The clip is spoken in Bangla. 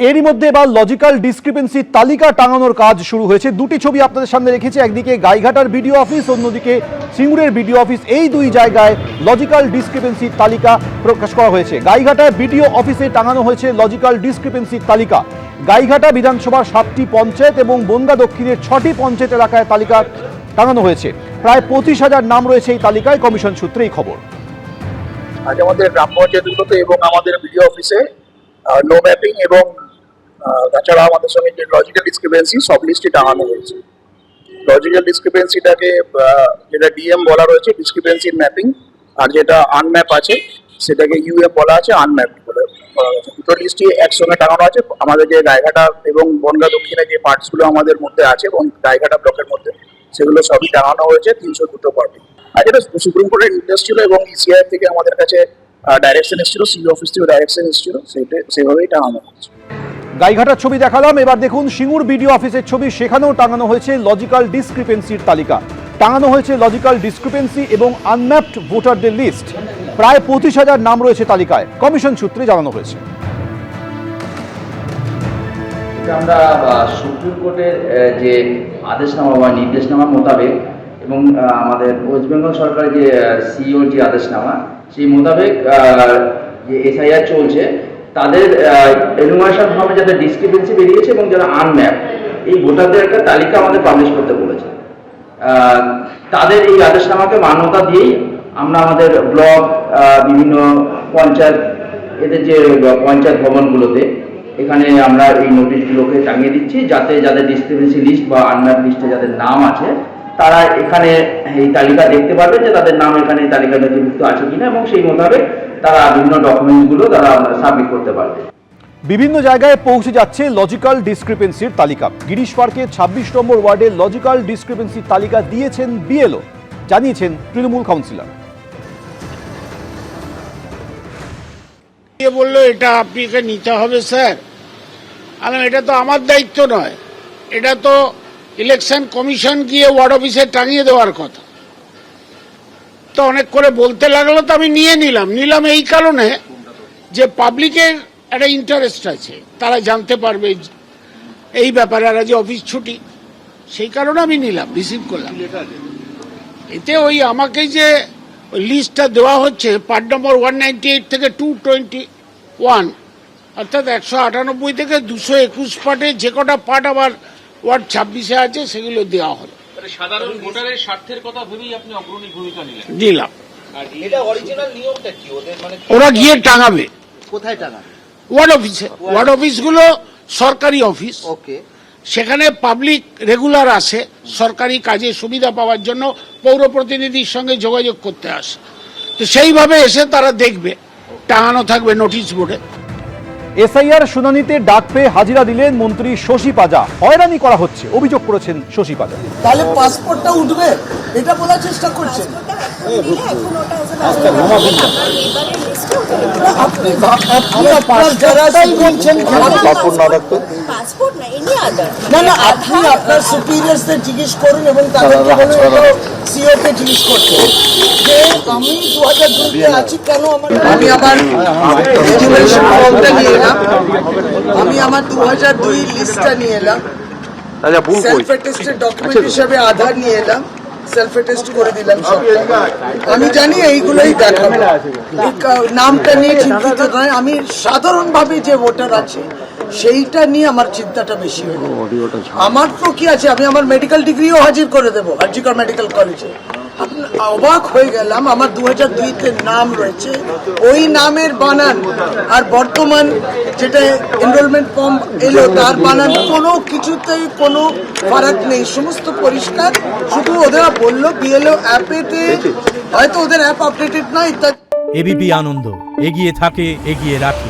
এরই মধ্যে এবার লজিক্যাল ডিসক্রিপেন্সি তালিকা টাঙানোর কাজ শুরু হয়েছে। দুটি ছবি আপনাদের সামনে রেখেছি, একদিকে গাইঘাটার বিডিও অফিস, অন্যদিকে সিঙ্গুরের বিডিও অফিস। এই দুই জায়গায় লজিক্যাল ডিসক্রিপেন্সি তালিকা প্রকাশ করা হয়েছে। গাইঘাটার বিডিও অফিসে টাঙানো হয়েছে লজিক্যাল ডিসক্রিপেন্সি তালিকা। গাইঘাটা বিধানসভার 7টি পঞ্চায়েত এবং বনগাঁ দক্ষিণের 6টি পঞ্চায়েত এলাকায় তালিকা টাঙানো হয়েছে। প্রায় 25,000 নাম রয়েছে এই তালিকায়, কমিশন সূত্রে এই খবর। আজ আমাদের গ্রাম পঞ্চায়েতগুলোতে এবং আমাদের বিডিও অফিসে নো ম্যাপিং এবং তাছাড়া আমাদের সঙ্গে যে লজিক্যাল ডিসক্রিপেন্সি সব লিস্টে টাঙানো হয়েছে। লজিক্যাল ডিসক্রিপেন্সিটাকে যেটা ডিএম বলা রয়েছে ডিসক্রিপেন্সির ম্যাপিং, আর যেটা আনম্যাপ আছে সেটাকে ইউএম বলা আছে আনম্যাপ বলে বলা হয়েছে। দুটো লিস্টই একসঙ্গে টাঙানো আছে। আমাদের যে গাইঘাটা এবং বনগাঁ দক্ষিণে যে পার্টসগুলো আমাদের মধ্যে আছে এবং গাইঘাটা ব্লকের মধ্যে সেগুলো সবই টাঙানো হয়েছে 302 পার্টি। আর যেটা সুপ্রিম কোর্টের নির্দেশ ছিল এবং ইসিআই থেকে আমাদের কাছে ডাইরেকশন এসেছিল, সিও অফিস থেকে ডাইরেকশন এসেছিল, সেভাবেই টাঙানো হয়েছে। গাইঘাটার ছবি দেখালাম, এবার দেখুন সিঙ্গুর বিডিও অফিসের ছবি। সেখানেও টাঙানো হয়েছে লজিক্যাল ডিসক্রিপেন্সির তালিকা। টাঙানো হয়েছে লজিক্যাল ডিসক্রিপেন্সি এবং আনম্যাপড ভোটারদের লিস্ট। প্রায় 25,000 নাম রয়েছে তালিকায়, কমিশন সূত্রে জানানো হয়েছে। আমরা সুপ্রিম কোর্টের যে আদেশনামা বা নির্দেশনামা মোতাবেক এবং আমাদের ওয়েস্ট বেঙ্গল সরকারের যে সিইওর যে আদেশনামা সেই মোতাবেক যে এসআইআর চলছে, তাদের এনুমারেশন ভাবে যাদের ডিসক্রিপেন্সি বেরিয়েছে এবং যারা আনম্যাপ এই ভোটারদের একটা তালিকা আমাদের পাবলিশ করতে বলেছে। তাদের এই আদেশনামাকে মান্যতা দিয়েই আমরা আমাদের ব্লক, বিভিন্ন পঞ্চায়েত, এদের যে পঞ্চায়েত ভবনগুলোতে এখানে আমরা এই নোটিশগুলোকে টাঙিয়ে দিচ্ছি, যাতে যাদের ডিসক্রিপেন্সি লিস্ট বা আনম্যাপ লিস্টে যাদের নাম আছে তারা এখানে এই তালিকা দেখতে পারবে যে তাদের নাম এখানে এই তালিকায় নথিভুক্ত আছে কিনা, এবং সেই মোতাবেক তারা বিভিন্ন ডকুমেন্টসগুলো তারা সাবমিট করতে পারবে। বিভিন্ন জায়গায় পৌঁছে যাচ্ছে লজিক্যাল ডিসক্রিপেন্সির তালিকা। গিরিশ পার্কের 26 নম্বর ওয়ার্ডে লজিক্যাল ডিসক্রিপেন্সির তালিকা দিয়েছেন বিএলও, জানিয়েছেন তৃণমূল কাউন্সিলর। বললো এটা আপনাকে নিতে হবে স্যার। আমি এটা তো আমার দায়িত্ব নয়, এটা তো ইলেকশন কমিশন গিয়ে ওয়ার্ড অফিসে টাঙিয়ে দেওয়ার কথা। তো অনেক করে বলতে লাগলো, তো আমি নিলাম এই কারণে যে পাবলিকের একটা ইন্টারেস্ট আছে, তারা জানতে পারবে এই ব্যাপারে। আর যে অফিস ছুটি, সেই কারণে আমি রিসিভ করলাম। এতে ওই আমাকে যে লিস্টটা দেওয়া হচ্ছে পার্ট নম্বর 198 থেকে 221, অর্থাৎ 198 থেকে 221 পার্টে যে কটা পার্ট আবার ওয়ার্ড 26-এ আছে সেগুলো দেওয়া হলো। সাধারণ ভোটারের স্বার্থের কথা ভেবেই আপনি অগ্রণী ভূমিকা নিলাম। আর এটা অরিজিনাল নিয়মটা কি ওদের, মানে ওরা গিয়ে টাঙাবে কোথায় টাঙাবে? ওয়ার্ড অফিসে। ওয়ার্ড অফিসগুলো সরকারি অফিস, ওকে। সেখানে পাবলিক রেগুলার আসে সরকারি কাজে সুবিধা পাওয়ার জন্য, পৌর প্রতিনিধির সঙ্গে যোগাযোগ করতে আসে। তো সেইভাবে এসে তারা দেখবে, টাঙানো থাকবে নোটিশ বোর্ডে। এসআইআর শুনানিতে ডাক পেয়ে হাজিরা দিলেন মন্ত্রী শশী পাজা। হয়রানি করা হচ্ছে অভিযোগ করেছেন শশী পাজা। তাহলে পাসপোর্টটা উঠবে এটা বলার চেষ্টা করছেন আপনি। আপনার যারাই বলছেন না না, আপনি আপনার সুপিরিয়ার্সদের জিজ্ঞেস করুন এবং তাদেরকে বলুন সিওকে জিজ্ঞেস করতে যে আমি 2002-তে আছি কেন। আমি আমার এডুকেশন ফর্মটা নিয়ে এলাম, আমি আমার 2002 লিস্টটা নিয়ে এলাম, সেলফ অ্যাটেস্টেড ডকুমেন্ট হিসেবে আধার নিয়ে এলাম, সেলফ অ্যাটেস্ট করে দিলাম সব। আমি জানি এইগুলোই দেখাবো, নামটা নিয়ে চিন্তিত নয়। আমি সাধারণভাবে যে ভোটার আছে সেইটা নিয়ে আমার চিন্তাটা বেশি হলো। আমার তো কি আছে, আমি আমার মেডিকেল ডিগ্রিও হাজির করে দেবো আরজিকর মেডিকেল কলেজে। অবাক হয়ে গেলাম, আমার 2002-তে নাম রয়েছে, ওই নামের বানান আর বর্তমান যেটা এনরোলমেন্ট ফর্ম এলো তার বানান কোনো কিছুতেই কোনো ফারাক নেই, সমস্ত পরিষ্কার। শুধু ওরা বললো বিএলও অ্যাপেতে হয়তো ওদের অ্যাপ আপডেটেড নয় ইত্যাদি। এবিপি আনন্দ এগিয়ে থাকে, এগিয়ে রাখে।